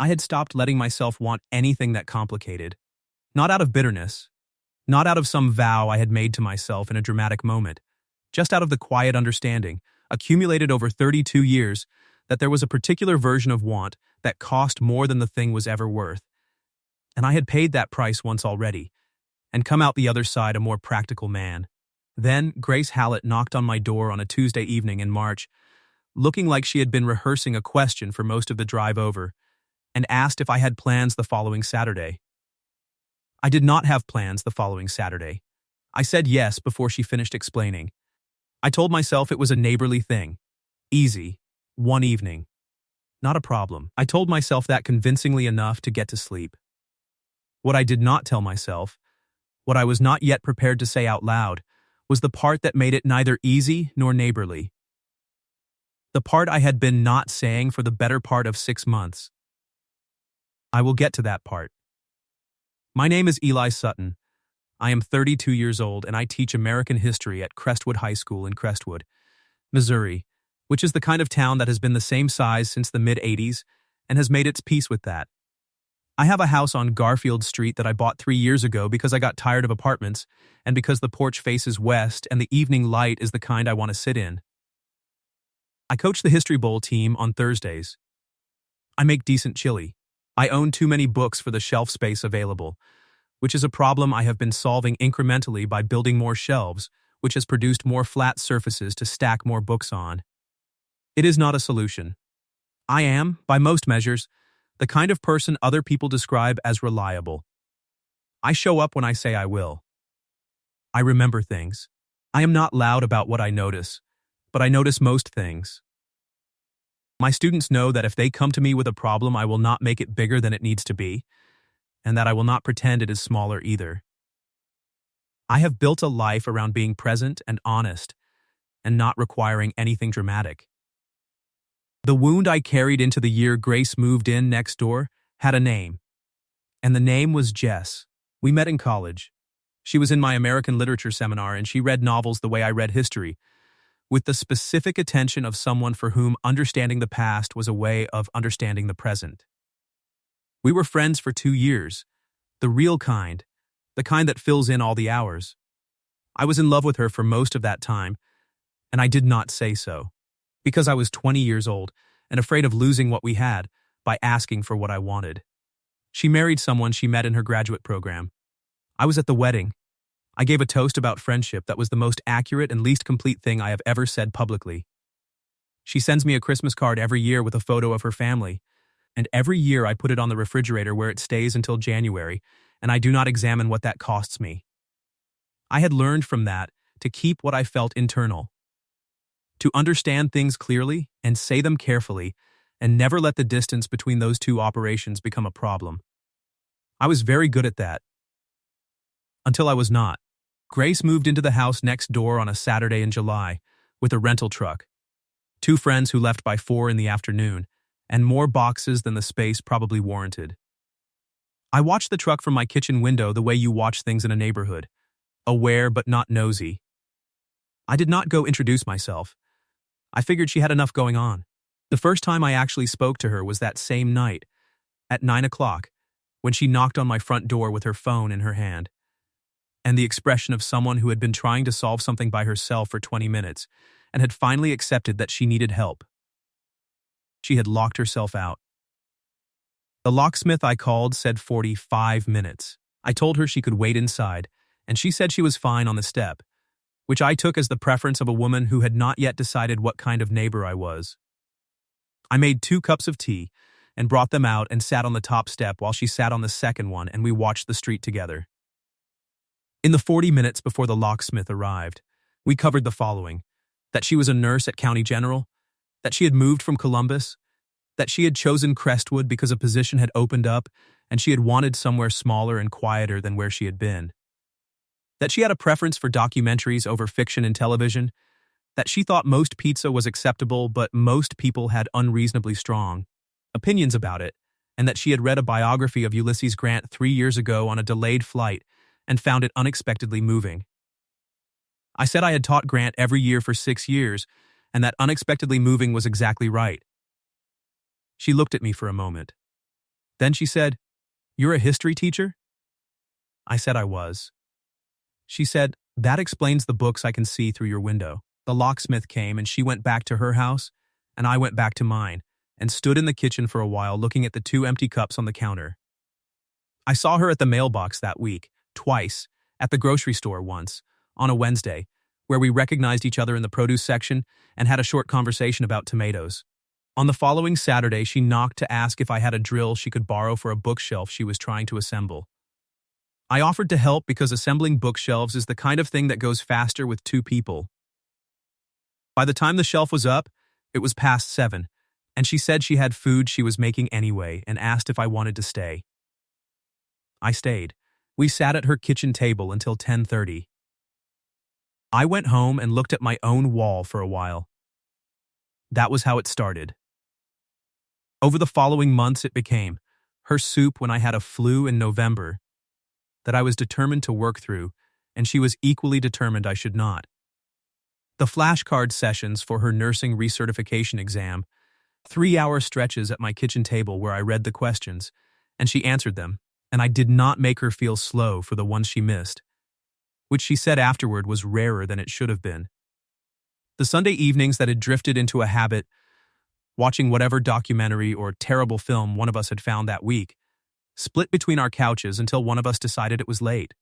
I had stopped letting myself want anything that complicated. Not out of bitterness, not out of some vow I had made to myself in a dramatic moment, just out of the quiet understanding, accumulated over 32 years, that there was a particular version of want that cost more than the thing was ever worth. And I had paid that price once already, and come out the other side a more practical man. Then Grace Hallett knocked on my door on a Tuesday evening in March, looking like she had been rehearsing a question for most of the drive over, and asked if I had plans the following Saturday. I did not have plans the following Saturday. I said yes before she finished explaining. I told myself it was a neighborly thing. Easy. One evening. Not a problem. I told myself that convincingly enough to get to sleep. What I did not tell myself, what I was not yet prepared to say out loud, was the part that made it neither easy nor neighborly. The part I had been not saying for the better part of 6 months. I will get to that part. My name is Eli Sutton. I am 32 years old and I teach American history at Crestwood High School in Crestwood, Missouri, which is the kind of town that has been the same size since the mid-'80s and has made its peace with that. I have a house on Garfield Street that I bought 3 years ago because I got tired of apartments and because the porch faces west and the evening light is the kind I want to sit in. I coach the History Bowl team on Thursdays. I make decent chili. I own too many books for the shelf space available, which is a problem I have been solving incrementally by building more shelves, which has produced more flat surfaces to stack more books on. It is not a solution. I am, by most measures, the kind of person other people describe as reliable. I show up when I say I will. I remember things. I am not loud about what I notice, but I notice most things. My students know that if they come to me with a problem, I will not make it bigger than it needs to be, and that I will not pretend it is smaller either. I have built a life around being present and honest, and not requiring anything dramatic. The wound I carried into the year Grace moved in next door had a name, and the name was Jess. We met in college. She was in my American literature seminar and she read novels the way I read history, with the specific attention of someone for whom understanding the past was a way of understanding the present. We were friends for 2 years, the real kind, the kind that fills in all the hours. I was in love with her for most of that time, and I did not say so, because I was 20 years old and afraid of losing what we had by asking for what I wanted. She married someone she met in her graduate program. I was at the wedding. I gave a toast about friendship that was the most accurate and least complete thing I have ever said publicly. She sends me a Christmas card every year with a photo of her family, and every year I put it on the refrigerator where it stays until January, and I do not examine what that costs me. I had learned from that to keep what I felt internal, to understand things clearly and say them carefully, and never let the distance between those two operations become a problem. I was very good at that. Until I was not. Grace moved into the house next door on a Saturday in July with a rental truck, 2 friends who left by 4 in the afternoon, and more boxes than the space probably warranted. I watched the truck from my kitchen window the way you watch things in a neighborhood, aware but not nosy. I did not go introduce myself. I figured she had enough going on. The first time I actually spoke to her was that same night, at 9 o'clock, when she knocked on my front door with her phone in her hand, and the expression of someone who had been trying to solve something by herself for 20 minutes and had finally accepted that she needed help. She had locked herself out. The locksmith I called said 45 minutes. I told her she could wait inside, and she said she was fine on the step, which I took as the preference of a woman who had not yet decided what kind of neighbor I was. I made 2 cups of tea and brought them out and sat on the top step while she sat on the second one, and we watched the street together. In the 40 minutes before the locksmith arrived, we covered the following: that she was a nurse at County General, that she had moved from Columbus, that she had chosen Crestwood because a position had opened up and she had wanted somewhere smaller and quieter than where she had been, that she had a preference for documentaries over fiction and television, that she thought most pizza was acceptable but most people had unreasonably strong opinions about it, and that she had read a biography of Ulysses Grant 3 years ago on a delayed flight and found it unexpectedly moving. I said I had taught Grant every year for 6 years, and that unexpectedly moving was exactly right. She looked at me for a moment. Then she said, "You're a history teacher?" I said I was. She said, "That explains the books I can see through your window." The locksmith came and she went back to her house, and I went back to mine, and stood in the kitchen for a while looking at the 2 empty cups on the counter. I saw her at the mailbox that week, twice, at the grocery store once, on a Wednesday, where we recognized each other in the produce section and had a short conversation about tomatoes. On the following Saturday, she knocked to ask if I had a drill she could borrow for a bookshelf she was trying to assemble. I offered to help because assembling bookshelves is the kind of thing that goes faster with 2 people. By the time the shelf was up, it was past 7, and she said she had food she was making anyway and asked if I wanted to stay. I stayed. We sat at her kitchen table until 10:30. I went home and looked at my own wall for a while. That was how it started. Over the following months it became her soup when I had a flu in November that I was determined to work through, and she was equally determined I should not. The flashcard sessions for her nursing recertification exam, 3-hour stretches at my kitchen table where I read the questions, and she answered them, and I did not make her feel slow for the ones she missed, which she said afterward was rarer than it should have been. The Sunday evenings that had drifted into a habit, watching whatever documentary or terrible film one of us had found that week, split between our couches until one of us decided it was late.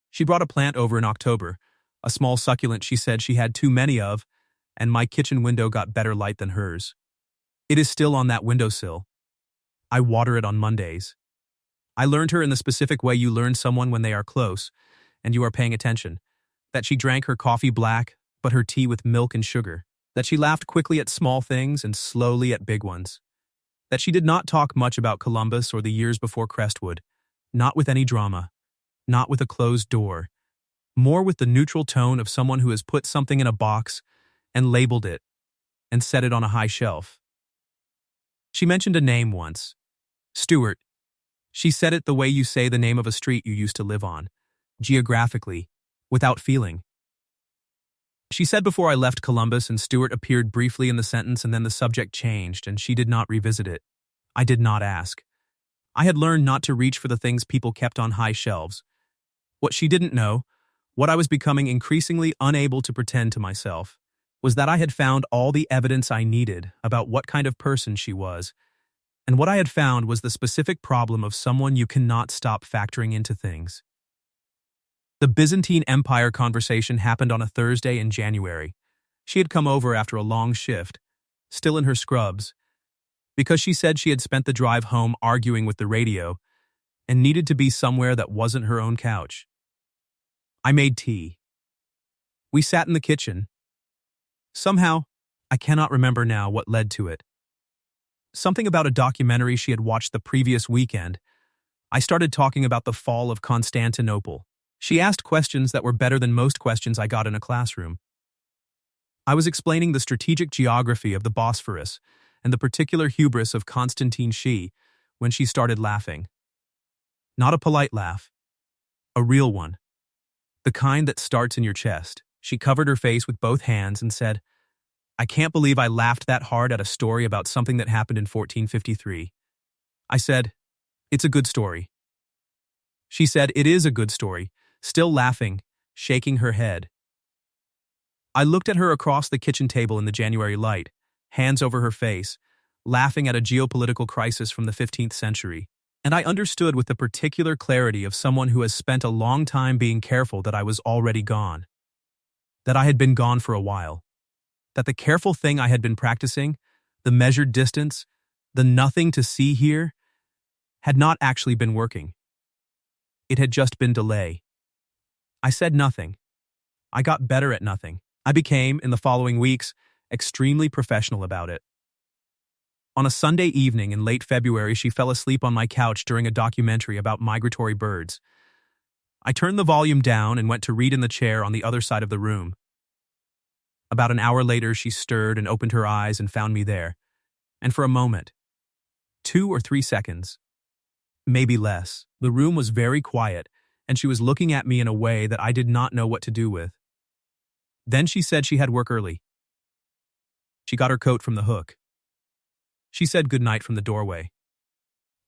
She brought a plant over in October, a small succulent she said she had too many of, and my kitchen window got better light than hers. It is still on that windowsill. I water it on Mondays. I learned her in the specific way you learn someone when they are close, and you are paying attention, that she drank her coffee black, but her tea with milk and sugar, that she laughed quickly at small things and slowly at big ones, that she did not talk much about Columbus or the years before Crestwood, not with any drama, not with a closed door, more with the neutral tone of someone who has put something in a box and labeled it and set it on a high shelf. She mentioned a name once, Stewart. She said it the way you say the name of a street you used to live on, geographically, without feeling. She said before I left Columbus and Stewart appeared briefly in the sentence and then the subject changed and she did not revisit it. I did not ask. I had learned not to reach for the things people kept on high shelves. What she didn't know, what I was becoming increasingly unable to pretend to myself, was that I had found all the evidence I needed about what kind of person she was, and what I had found was the specific problem of someone you cannot stop factoring into things. The Byzantine Empire conversation happened on a Thursday in January. She had come over after a long shift, still in her scrubs, because she said she had spent the drive home arguing with the radio and needed to be somewhere that wasn't her own couch. I made tea. We sat in the kitchen. Somehow, I cannot remember now what led to it. Something about a documentary she had watched the previous weekend. I started talking about the fall of Constantinople. She asked questions that were better than most questions I got in a classroom. I was explaining the strategic geography of the Bosphorus and the particular hubris of Constantine She when she started laughing. Not a polite laugh. A real one. The kind that starts in your chest. She covered her face with both hands and said, "I can't believe I laughed that hard at a story about something that happened in 1453. I said, "It's a good story." She said, "It is a good story," still laughing, shaking her head. I looked at her across the kitchen table in the January light, hands over her face, laughing at a geopolitical crisis from the 15th century, and I understood with the particular clarity of someone who has spent a long time being careful that I was already gone, that I had been gone for a while, that the careful thing I had been practicing, the measured distance, the nothing to see here, had not actually been working. It had just been delay. I said nothing. I got better at nothing. I became, in the following weeks, extremely professional about it. On a Sunday evening in late February, she fell asleep on my couch during a documentary about migratory birds. I turned the volume down and went to read in the chair on the other side of the room. About an hour later, she stirred and opened her eyes and found me there. And for a moment, 2 or 3 seconds, maybe less, the room was very quiet, and she was looking at me in a way that I did not know what to do with. Then she said she had work early. She got her coat from the hook. She said goodnight from the doorway.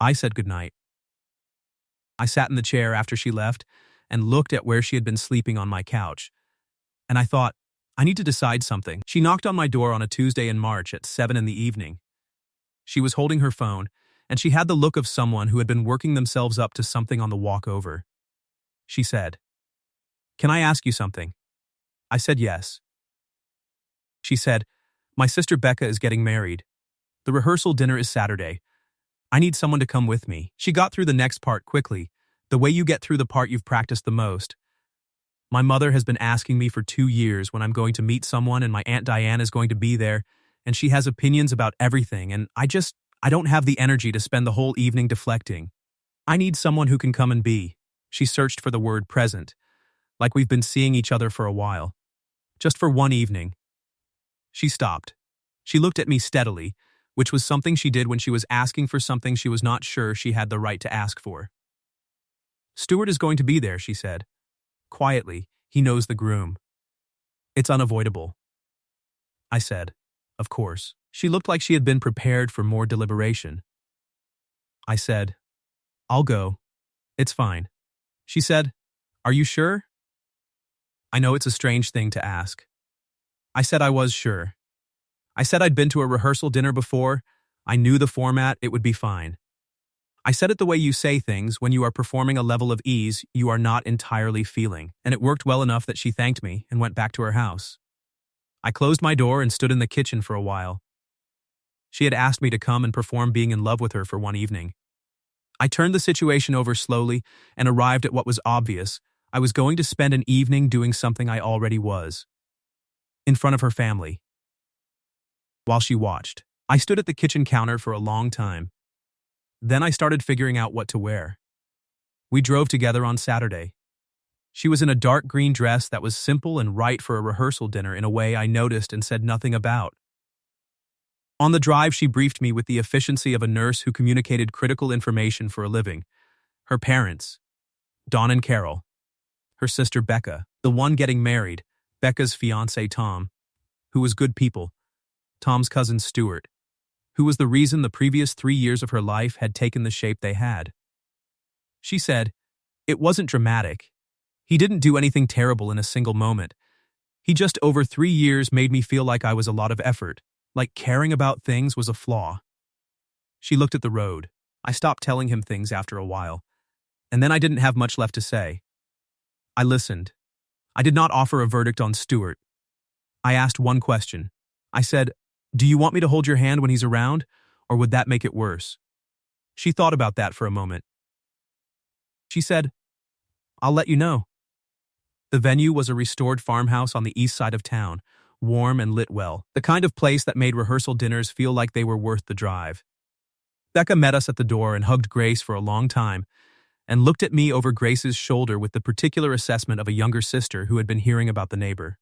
I said goodnight. I sat in the chair after she left and looked at where she had been sleeping on my couch. And I thought, I need to decide something. She knocked on my door on a Tuesday in March at 7 in the evening. She was holding her phone, and she had the look of someone who had been working themselves up to something on the walk over. She said, "Can I ask you something?" I said yes. She said, "My sister Becca is getting married. The rehearsal dinner is Saturday. I need someone to come with me." She got through the next part quickly, the way you get through the part you've practiced the most. My mother has been asking me for 2 years when I'm going to meet someone, and my Aunt Diane is going to be there, and she has opinions about everything, and I don't have the energy to spend the whole evening deflecting. I need someone who can come and be. She searched for the word present, like we've been seeing each other for a while. Just for one evening. She stopped. She looked at me steadily, which was something she did when she was asking for something she was not sure she had the right to ask for. "Stuart is going to be there," she said. Quietly, "He knows the groom. It's unavoidable." I said, "Of course." She looked like she had been prepared for more deliberation. I said, "I'll go. It's fine." She said, "Are you sure?" I know it's a strange thing to ask. I said I was sure. I said I'd been to a rehearsal dinner before. I knew the format, it would be fine. I said it the way you say things when you are performing a level of ease you are not entirely feeling, and it worked well enough that she thanked me and went back to her house. I closed my door and stood in the kitchen for a while. She had asked me to come and perform being in love with her for one evening. I turned the situation over slowly and arrived at what was obvious. I was going to spend an evening doing something I already was. In front of her family. While she watched, I stood at the kitchen counter for a long time. Then I started figuring out what to wear. We drove together on Saturday. She was in a dark green dress that was simple and right for a rehearsal dinner in a way I noticed and said nothing about. On the drive, she briefed me with the efficiency of a nurse who communicated critical information for a living. Her parents, Don and Carol. Her sister Becca, the one getting married, Becca's fiancé Tom, who was good people. Tom's cousin Stuart, who was the reason the previous 3 years of her life had taken the shape they had. She said, "It wasn't dramatic. He didn't do anything terrible in a single moment. He just over 3 years made me feel like I was a lot of effort, like caring about things was a flaw." She looked at the road. I stopped telling him things after a while, and then I didn't have much left to say. I listened. I did not offer a verdict on Stuart. I asked one question. I said, "Do you want me to hold your hand when he's around, or would that make it worse?" She thought about that for a moment. She said, "I'll let you know." The venue was a restored farmhouse on the east side of town, warm and lit well, the kind of place that made rehearsal dinners feel like they were worth the drive. Becca met us at the door and hugged Grace for a long time, and looked at me over Grace's shoulder with the particular assessment of a younger sister who had been hearing about the neighbor.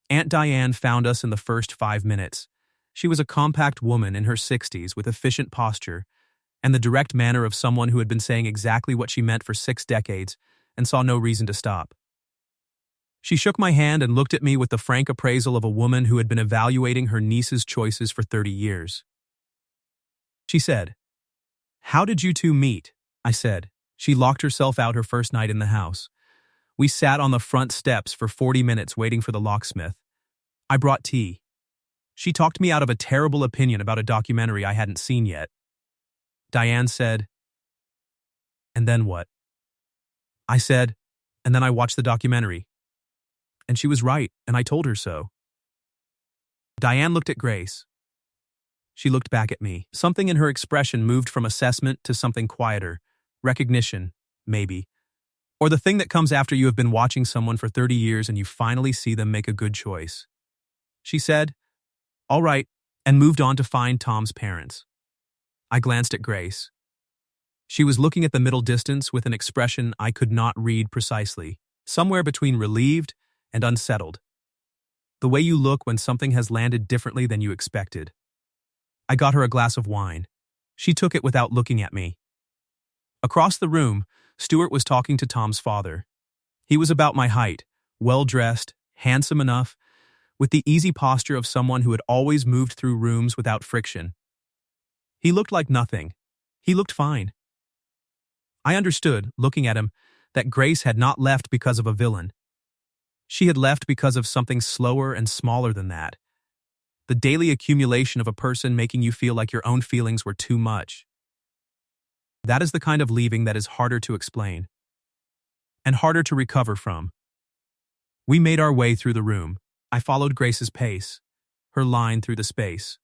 Aunt Diane found us in the first 5 minutes. She was a compact woman in her 60s with efficient posture and the direct manner of someone who had been saying exactly what she meant for 6 decades and saw no reason to stop. She shook my hand and looked at me with the frank appraisal of a woman who had been evaluating her niece's choices for 30 years. She said, "How did you two meet?" I said. She locked herself out her first night in the house. We sat on the front steps for 40 minutes waiting for the locksmith. I brought tea. She talked me out of a terrible opinion about a documentary I hadn't seen yet. Diane said, "And then what?" I said, "And then I watched the documentary." And she was right, and I told her so. Diane looked at Grace. She looked back at me. Something in her expression moved from assessment to something quieter. Recognition, maybe. Or the thing that comes after you have been watching someone for 30 years and you finally see them make a good choice. She said, "All right," and moved on to find Tom's parents. I glanced at Grace. She was looking at the middle distance with an expression I could not read precisely, somewhere between relieved and unsettled. The way you look when something has landed differently than you expected. I got her a glass of wine. She took it without looking at me. Across the room, Stuart was talking to Tom's father. He was about my height, well-dressed, handsome enough, with the easy posture of someone who had always moved through rooms without friction. He looked like nothing. He looked fine. I understood, looking at him, that Grace had not left because of a villain. She had left because of something slower and smaller than that. The daily accumulation of a person making you feel like your own feelings were too much. That is the kind of leaving that is harder to explain and harder to recover from. We made our way through the room. I followed Grace's pace, her line through the space.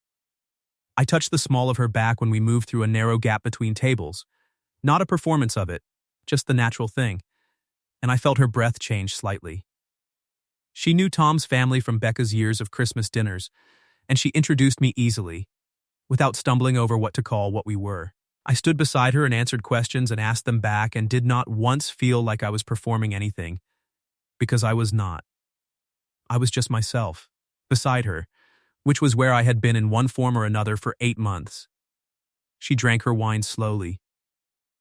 I touched the small of her back when we moved through a narrow gap between tables. Not a performance of it, just the natural thing. And I felt her breath change slightly. She knew Tom's family from Becca's years of Christmas dinners, and she introduced me easily, without stumbling over what to call what we were. I stood beside her and answered questions and asked them back and did not once feel like I was performing anything, because I was not. I was just myself, beside her, which was where I had been in one form or another for 8 months. She drank her wine slowly.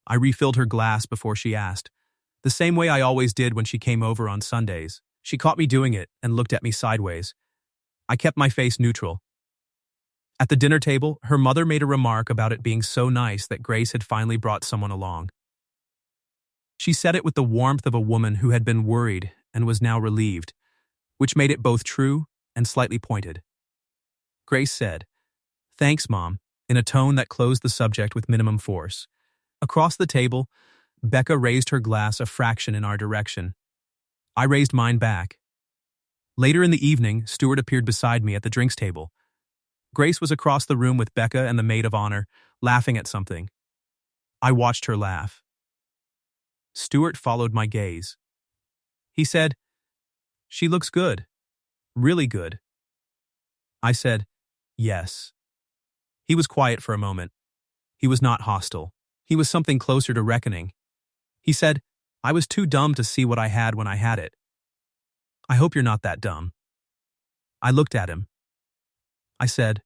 I refilled her glass before she asked, the same way I always did when she came over on Sundays. She caught me doing it and looked at me sideways. I kept my face neutral. At the dinner table, her mother made a remark about it being so nice that Grace had finally brought someone along. She said it with the warmth of a woman who had been worried and was now relieved, which made it both true and slightly pointed. Grace said, "Thanks, Mom," in a tone that closed the subject with minimum force. Across the table, Becca raised her glass a fraction in our direction. I raised mine back. Later in the evening, Stuart appeared beside me at the drinks table. Grace was across the room with Becca and the maid of honor, laughing at something. I watched her laugh. Stuart followed my gaze. He said, "She looks good. Really good." I said, "Yes." He was quiet for a moment. He was not hostile. He was something closer to reckoning. He said, "I was too dumb to see what I had when I had it." "I hope you're not that dumb." I looked at him. I said,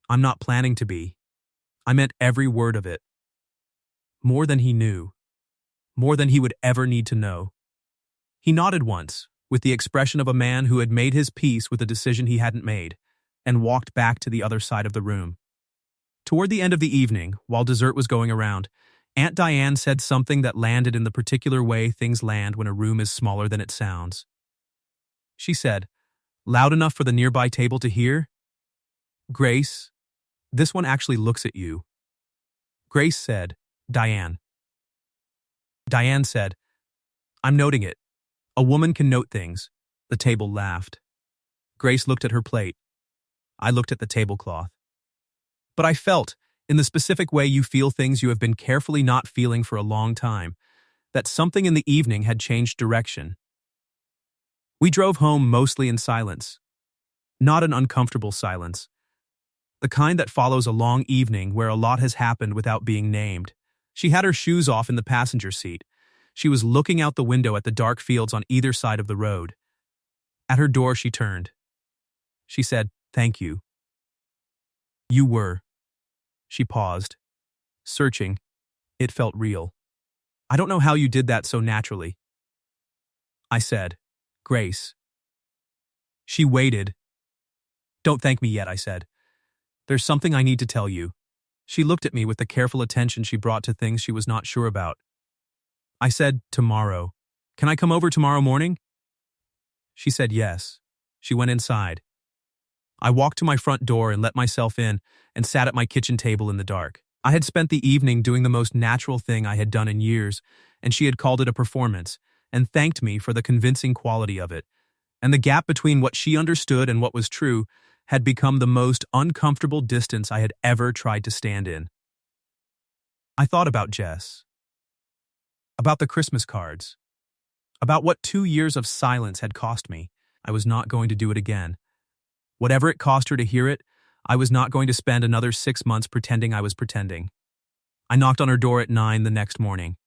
"I'm not planning to be." I meant every word of it. More than he knew. More than he would ever need to know. He nodded once, with the expression of a man who had made his peace with a decision he hadn't made, and walked back to the other side of the room. Toward the end of the evening, while dessert was going around, Aunt Diane said something that landed in the particular way things land when a room is smaller than it sounds. She said, loud enough for the nearby table to hear, "Grace, this one actually looks at you." Grace said, "Diane." Diane said, "I'm noting it. A woman can note things." The table laughed. Grace looked at her plate. I looked at the tablecloth. But I felt, in the specific way you feel things you have been carefully not feeling for a long time, that something in the evening had changed direction. We drove home mostly in silence. Not an uncomfortable silence. The kind that follows a long evening where a lot has happened without being named. She had her shoes off in the passenger seat. She was looking out the window at the dark fields on either side of the road. At her door she turned. She said, "Thank you." "You were." She paused. Searching. It felt real. "I don't know how you did that so naturally." I said, "Grace." She waited. "Don't thank me yet," I said. "There's something I need to tell you." She looked at me with the careful attention she brought to things she was not sure about. I said, "Tomorrow. Can I come over tomorrow morning?" She said yes. She went inside. I walked to my front door and let myself in and sat at my kitchen table in the dark. I had spent the evening doing the most natural thing I had done in years, and she had called it a performance, and thanked me for the convincing quality of it. And the gap between what she understood and what was true had become the most uncomfortable distance I had ever tried to stand in. I thought about Jess. About the Christmas cards. About what 2 years of silence had cost me. I was not going to do it again. Whatever it cost her to hear it, I was not going to spend another 6 months pretending I was pretending. I knocked on her door at 9 the next morning.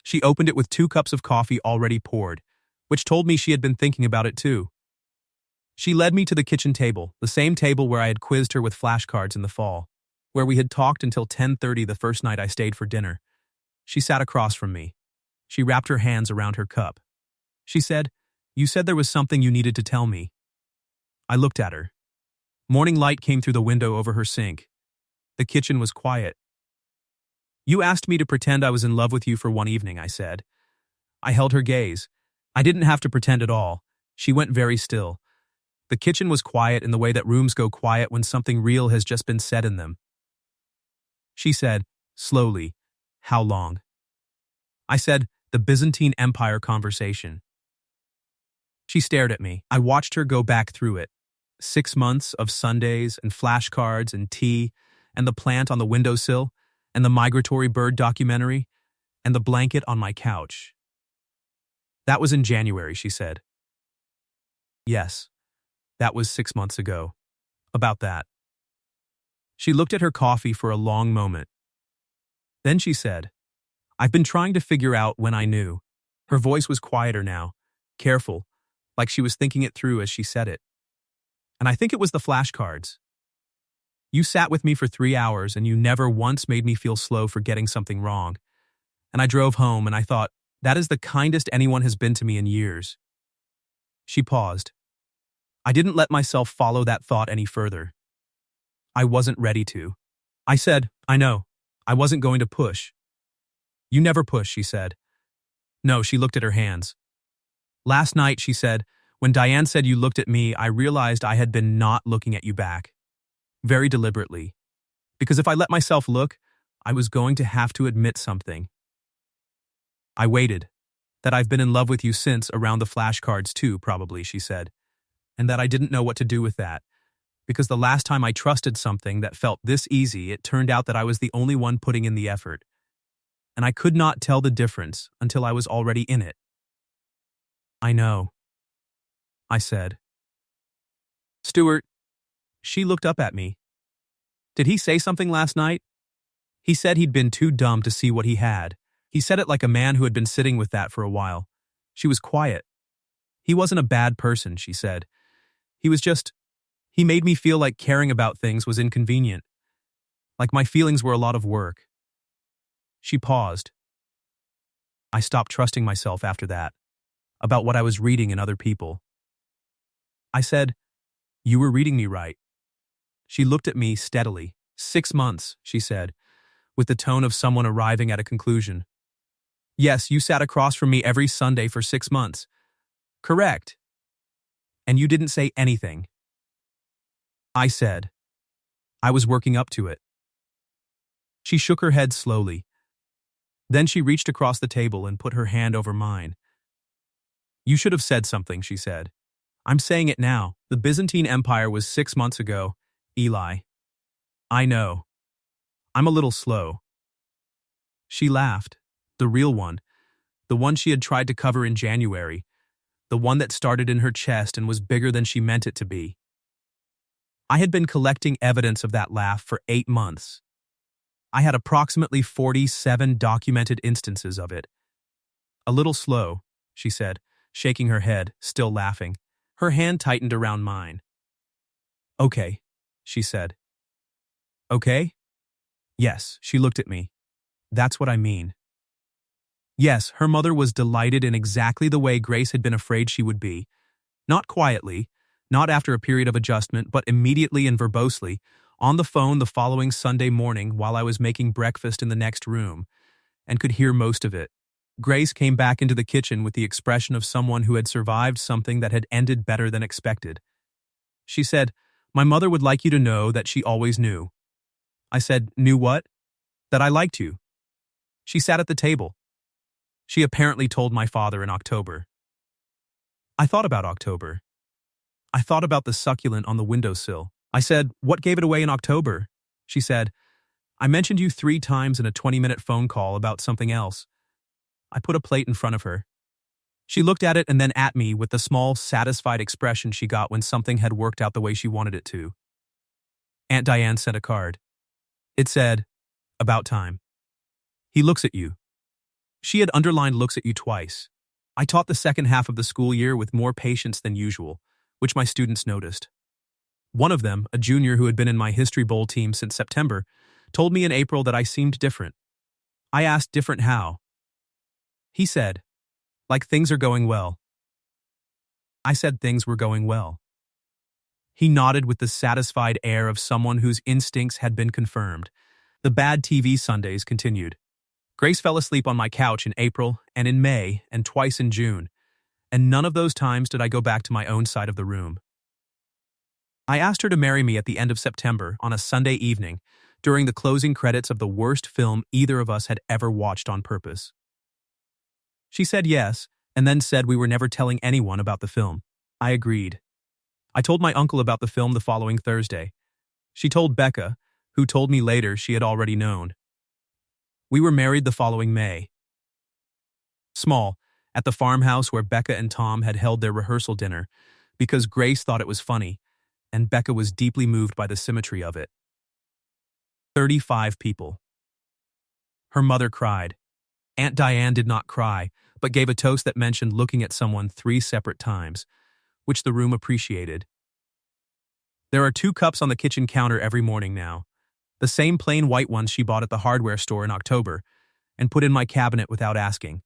She opened it with 2 cups of coffee already poured, which told me she had been thinking about it too. She led me to the kitchen table, the same table where I had quizzed her with flashcards in the fall, where we had talked until 10:30 the first night I stayed for dinner. She sat across from me. She wrapped her hands around her cup. She said, "You said there was something you needed to tell me." I looked at her. Morning light came through the window over her sink. The kitchen was quiet. You asked me to pretend I was in love with you for one evening, I said. I held her gaze. I didn't have to pretend at all. She went very still. The kitchen was quiet in the way that rooms go quiet when something real has just been said in them. She said, slowly, "How long?" I said, "The Byzantine Empire conversation." She stared at me. I watched her go back through it. 6 months of Sundays and flashcards and tea and the plant on the windowsill and the migratory bird documentary and the blanket on my couch. That was in January, she said. Yes, that was 6 months ago. About that. She looked at her coffee for a long moment. Then she said, "I've been trying to figure out when I knew." Her voice was quieter now, careful, like she was thinking it through as she said it. "And I think it was the flashcards. You sat with me for 3 hours and you never once made me feel slow for getting something wrong. And I drove home and I thought, that is the kindest anyone has been to me in years." She paused. I didn't let myself follow that thought any further. I wasn't ready to. I said, "I know. I wasn't going to push." "You never push," she said. No, she looked at her hands. "Last night," she said, "when Diane said you looked at me, I realized I had been not looking at you back. Very deliberately. Because if I let myself look, I was going to have to admit something. I waited. That I've been in love with you since around the flashcards too, probably," she said. "And that I didn't know what to do with that. Because the last time I trusted something that felt this easy, it turned out that I was the only one putting in the effort. And I could not tell the difference until I was already in it." "I know," I said. "Stuart," she looked up at me. "Did he say something last night?" "He said he'd been too dumb to see what he had. He said it like a man who had been sitting with that for a while." She was quiet. "He wasn't a bad person," she said. "He was just, he made me feel like caring about things was inconvenient. Like my feelings were a lot of work." She paused. I stopped trusting myself after that, about what I was reading in other people. I said, "You were reading me right." She looked at me steadily. 6 months, she said, with the tone of someone arriving at a conclusion. "Yes, you sat across from me every Sunday for 6 months. Correct. And you didn't say anything." I said, "I was working up to it." She shook her head slowly. Then she reached across the table and put her hand over mine. "You should have said something," she said. "I'm saying it now. The Byzantine Empire was 6 months ago, Eli. I know. I'm a little slow." She laughed. The real one. The one she had tried to cover in January. The one that started in her chest and was bigger than she meant it to be. I had been collecting evidence of that laugh for 8 months. I had approximately 47 documented instances of it. "A little slow," she said, shaking her head, still laughing. Her hand tightened around mine. "Okay," she said. "Okay?" "Yes," she looked at me. "That's what I mean." Yes, her mother was delighted in exactly the way Grace had been afraid she would be. Not quietly, not after a period of adjustment, but immediately and verbosely, on the phone the following Sunday morning while I was making breakfast in the next room, and could hear most of it. Grace came back into the kitchen with the expression of someone who had survived something that had ended better than expected. She said, "My mother would like you to know that she always knew." I said, "Knew what?" "That I liked you." She sat at the table. She apparently told my father in October. I thought about October. I thought about the succulent on the windowsill. I said, "What gave it away in October?" She said, "I mentioned you 3 times in a 20-minute phone call about something else." I put a plate in front of her. She looked at it and then at me with the small, satisfied expression she got when something had worked out the way she wanted it to. Aunt Diane sent a card. It said, "About time. He looks at you." She had underlined "looks at you" twice. I taught the second half of the school year with more patience than usual, which my students noticed. One of them, a junior who had been in my History Bowl team since September, told me in April that I seemed different. I asked different how. He said, "Like things are going well." I said things were going well. He nodded with the satisfied air of someone whose instincts had been confirmed. The bad TV Sundays continued. Grace fell asleep on my couch in April and in May and twice in June, and none of those times did I go back to my own side of the room. I asked her to marry me at the end of September on a Sunday evening during the closing credits of the worst film either of us had ever watched on purpose. She said yes, and then said we were never telling anyone about the film. I agreed. I told my uncle about the film the following Thursday. She told Becca, who told me later she had already known. We were married the following May. Small, at the farmhouse where Becca and Tom had held their rehearsal dinner, because Grace thought it was funny, and Becca was deeply moved by the symmetry of it. 35 people. Her mother cried. Aunt Diane did not cry, but gave a toast that mentioned looking at someone 3 separate times, which the room appreciated. There are 2 cups on the kitchen counter every morning now, the same plain white ones she bought at the hardware store in October and put in my cabinet without asking.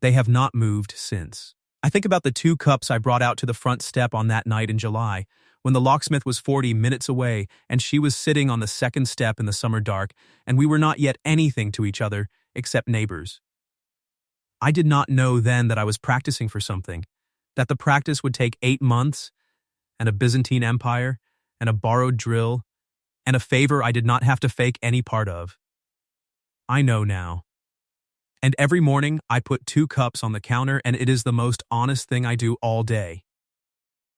They have not moved since. I think about the 2 cups I brought out to the front step on that night in July, when the locksmith was 40 minutes away and she was sitting on the second step in the summer dark, and we were not yet anything to each other except neighbors. I did not know then that I was practicing for something, that the practice would take 8 months, and a Byzantine Empire, and a borrowed drill, and a favor I did not have to fake any part of. I know now. And every morning I put 2 cups on the counter, and it is the most honest thing I do all day.